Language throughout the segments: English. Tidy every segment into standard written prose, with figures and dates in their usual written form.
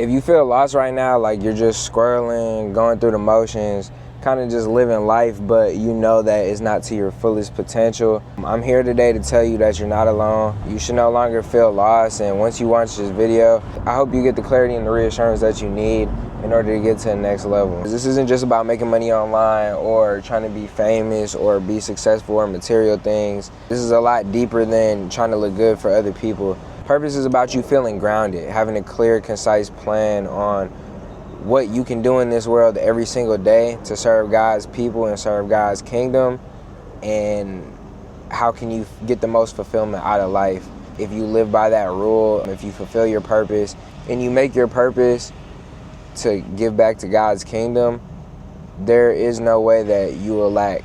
If you feel lost right now, like you're just squirreling, going through the motions, kind of just living life, but you know that it's not to your fullest potential, I'm here today to tell you that you're not alone. You should no longer feel lost, and once you watch this video, I hope you get the clarity and the reassurance that you need in order to get to the next level. This isn't just about making money online or trying to be famous or be successful or material things. This is a lot deeper than trying to look good for other people. Purpose is about you feeling grounded, having a clear, concise plan on what you can do in this world every single day to serve God's people and serve God's kingdom, and how can you get the most fulfillment out of life. If you live by that rule, if you fulfill your purpose and you make your purpose to give back to God's kingdom, there is no way that you will lack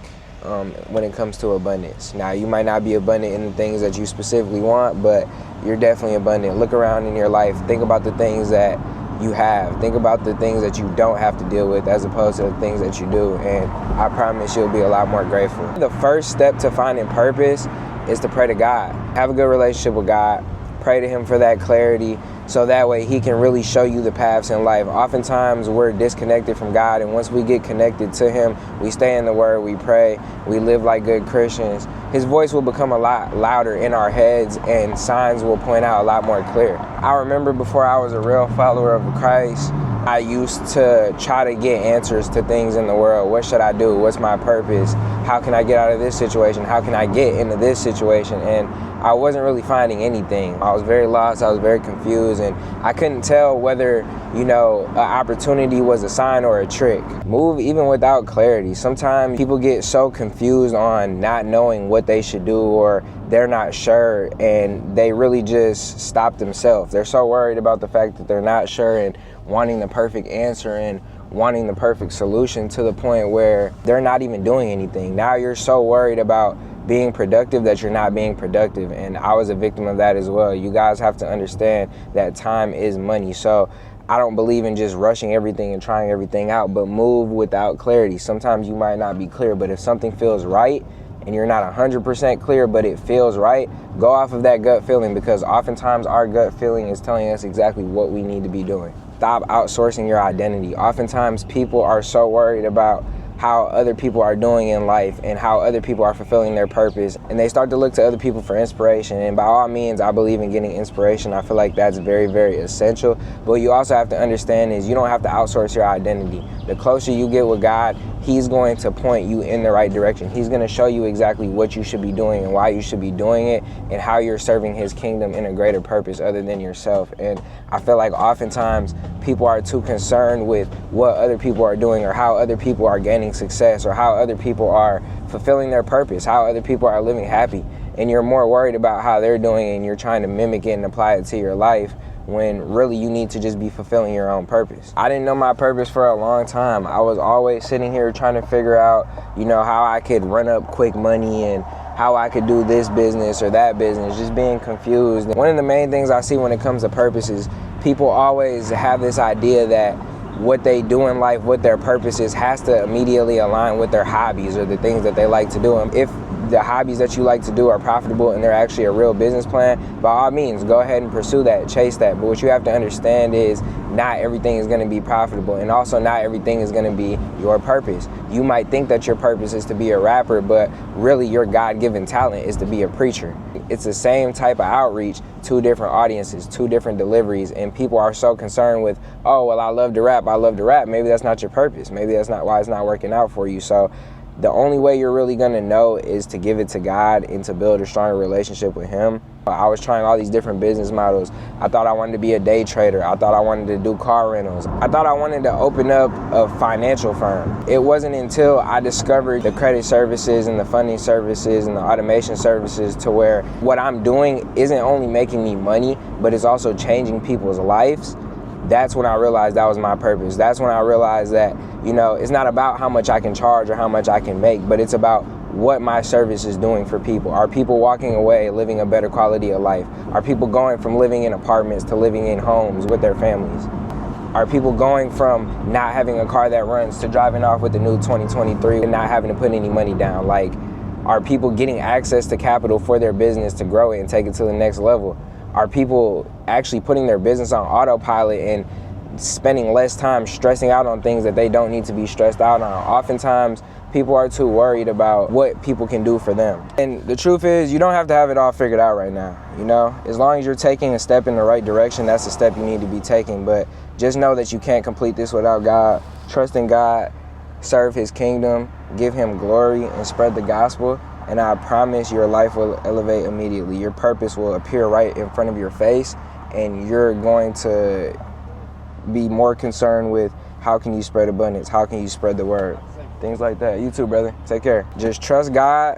when it comes to abundance. Now, you might not be abundant in the things that you specifically want, but you're definitely abundant. Look around in your life. Think about the things that you have. Think about the things that you don't have to deal with as opposed to the things that you do, and I promise you'll be a lot more grateful. The first step to finding purpose is to pray to God. Have a good relationship with God. Pray to Him for that clarity, so that way He can really show you the paths in life. Oftentimes we're disconnected from God, and once we get connected to Him, we stay in the Word, we pray, we live like good Christians, His voice will become a lot louder in our heads, and signs will point out a lot more clear. I remember before I was a real follower of Christ, I used to try to get answers to things in the world. What should I do? What's my purpose? How can I get out of this situation? How can I get into this situation? And I wasn't really finding anything. I was very lost, I was very confused, and I couldn't tell whether, an opportunity was a sign or a trick. Move even without clarity. Sometimes people get so confused on not knowing what they should do, or they're not sure, and they really just stop themselves. They're so worried about the fact that they're not sure and wanting the perfect answer and wanting the perfect solution to the point where they're not even doing anything. Now you're so worried about being productive that you're not being productive, and I was a victim of that as well. You guys have to understand that time is money. So I don't believe in just rushing everything and trying everything out, but move without clarity. Sometimes you might not be clear, but if something feels right and you're not 100% clear, but it feels right, go off of that gut feeling, because oftentimes our gut feeling is telling us exactly what we need to be doing. Stop outsourcing your identity. Oftentimes people are so worried about how other people are doing in life and how other people are fulfilling their purpose, and they start to look to other people for inspiration. And by all means, I believe in getting inspiration. I feel like that's very, very essential. But what you also have to understand is you don't have to outsource your identity. The closer you get with God, He's going to point you in the right direction. He's going to show you exactly what you should be doing and why you should be doing it, and how you're serving His kingdom in a greater purpose other than yourself. And I feel like oftentimes people are too concerned with what other people are doing, or how other people are gaining success, or how other people are fulfilling their purpose, how other people are living happy, and you're more worried about how they're doing, and you're trying to mimic it and apply it to your life, when really you need to just be fulfilling your own purpose. I didn't know my purpose for a long time. I was always sitting here trying to figure out, how I could run up quick money and how I could do this business or that business, just being confused. One of the main things I see when it comes to purpose is people always have this idea that what they do in life, what their purpose is, has to immediately align with their hobbies or the things that they like to do. And if the hobbies that you like to do are profitable and they're actually a real business plan, by all means, go ahead and pursue that, chase that. But what you have to understand is not everything is going to be profitable, and also not everything is going to be your purpose. You might think that your purpose is to be a rapper, but really your God-given talent is to be a preacher. It's the same type of outreach, two different audiences, two different deliveries, and people are so concerned with, oh, well, I love to rap. Maybe that's not your purpose. Maybe that's not why it's not working out for you. So the only way you're really going to know is to give it to God and to build a stronger relationship with Him. I was trying all these different business models. I thought I wanted to be a day trader. I thought I wanted to do car rentals. I thought I wanted to open up a financial firm. It wasn't until I discovered the credit services and the funding services and the automation services to where what I'm doing isn't only making me money, but it's also changing people's lives. That's when I realized that was my purpose. That's when I realized that, it's not about how much I can charge or how much I can make, but it's about what my service is doing for people. Are people walking away living a better quality of life? Are people going from living in apartments to living in homes with their families? Are people going from not having a car that runs to driving off with the new 2023 and not having to put any money down? Are people getting access to capital for their business to grow it and take it to the next level? Are people actually putting their business on autopilot and spending less time stressing out on things that they don't need to be stressed out on. Oftentimes, people are too worried about what people can do for them. And the truth is, you don't have to have it all figured out right now, you know? As long as you're taking a step in the right direction, that's the step you need to be taking. But just know that you can't complete this without God. Trust in God, serve his kingdom, give him glory, and spread the gospel. And I promise your life will elevate immediately. Your purpose will appear right in front of your face, and you're going to be more concerned with how can you spread abundance, how can you spread the word, things like that. You too, brother. Take care. Just trust God,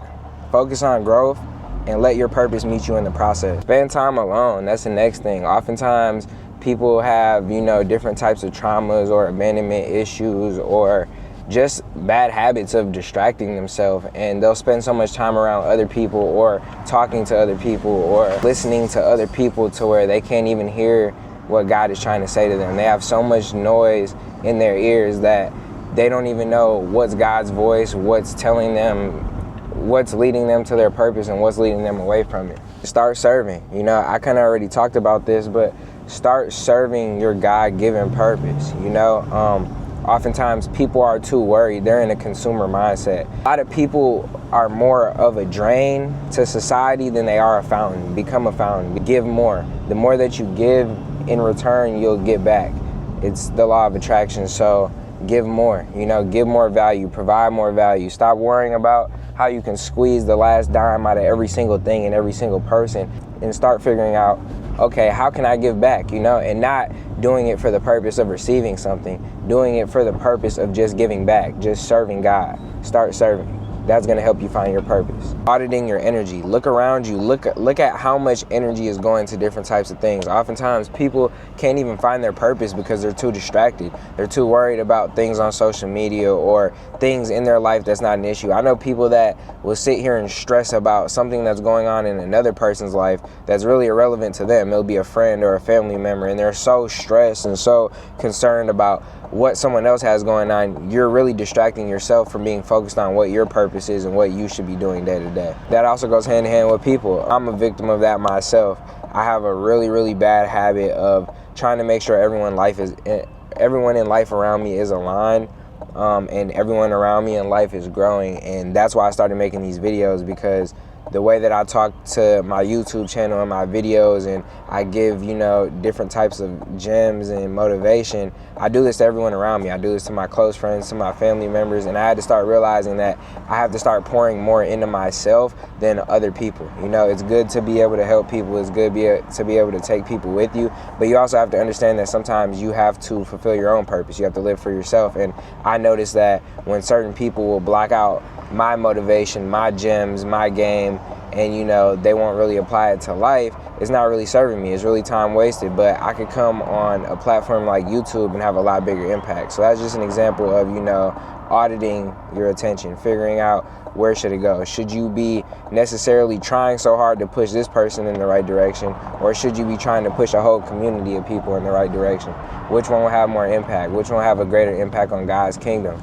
focus on growth, and let your purpose meet you in the process. Spend time alone. That's the next thing. Oftentimes, people have, you know, different types of traumas or abandonment issues or just bad habits of distracting themselves, and they'll spend so much time around other people or talking to other people or listening to other people to where they can't even hear what God is trying to say to them. They have so much noise in their ears that they don't even know what's God's voice, what's telling them, what's leading them to their purpose and what's leading them away from it. Start serving. You know, I kind of already talked about this, but start serving your God-given purpose, you know? Oftentimes people are too worried. They're in a consumer mindset. A lot of people are more of a drain to society than they are a fountain. Become a fountain. Give more. The more that you give in return, you'll get back. It's the law of attraction. So give more, you know, give more value, provide more value. Stop worrying about how you can squeeze the last dime out of every single thing and every single person, and start figuring out, okay, how can I give back, you know, and not doing it for the purpose of receiving something, doing it for the purpose of just giving back, just serving God. Start serving. That's going to help you find your purpose. Auditing your energy. Look around you. Look at how much energy is going to different types of things. Oftentimes, people can't even find their purpose because they're too distracted. They're too worried about things on social media or things in their life that's not an issue. I know people that will sit here and stress about something that's going on in another person's life that's really irrelevant to them. It'll be a friend or a family member, and they're so stressed and so concerned about what someone else has going on. You're really distracting yourself from being focused on what your purpose is and what you should be doing day to day. That also goes hand in hand with people. I'm a victim of that myself. I have a really, really bad habit of trying to make sure everyone in life around me is aligned, and everyone around me in life is growing. And that's why I started making these videos, because the way that I talk to my YouTube channel and my videos, and I give, you know, different types of gems and motivation, I do this to everyone around me. I do this to my close friends, to my family members, and I had to start realizing that I have to start pouring more into myself than other people. You know, it's good to be able to help people. It's good to be able to take people with you, but you also have to understand that sometimes you have to fulfill your own purpose. You have to live for yourself. And I noticed that when certain people will block out my motivation, my gems, my game, and, you know, they won't really apply it to life, it's not really serving me. It's really time wasted. But I could come on a platform like YouTube and have a lot bigger impact. So that's just an example of, you know, auditing your attention, figuring out where should it go. Should you be necessarily trying so hard to push this person in the right direction, or should you be trying to push a whole community of people in the right direction? Which one will have more impact? Which one will have a greater impact on God's kingdom?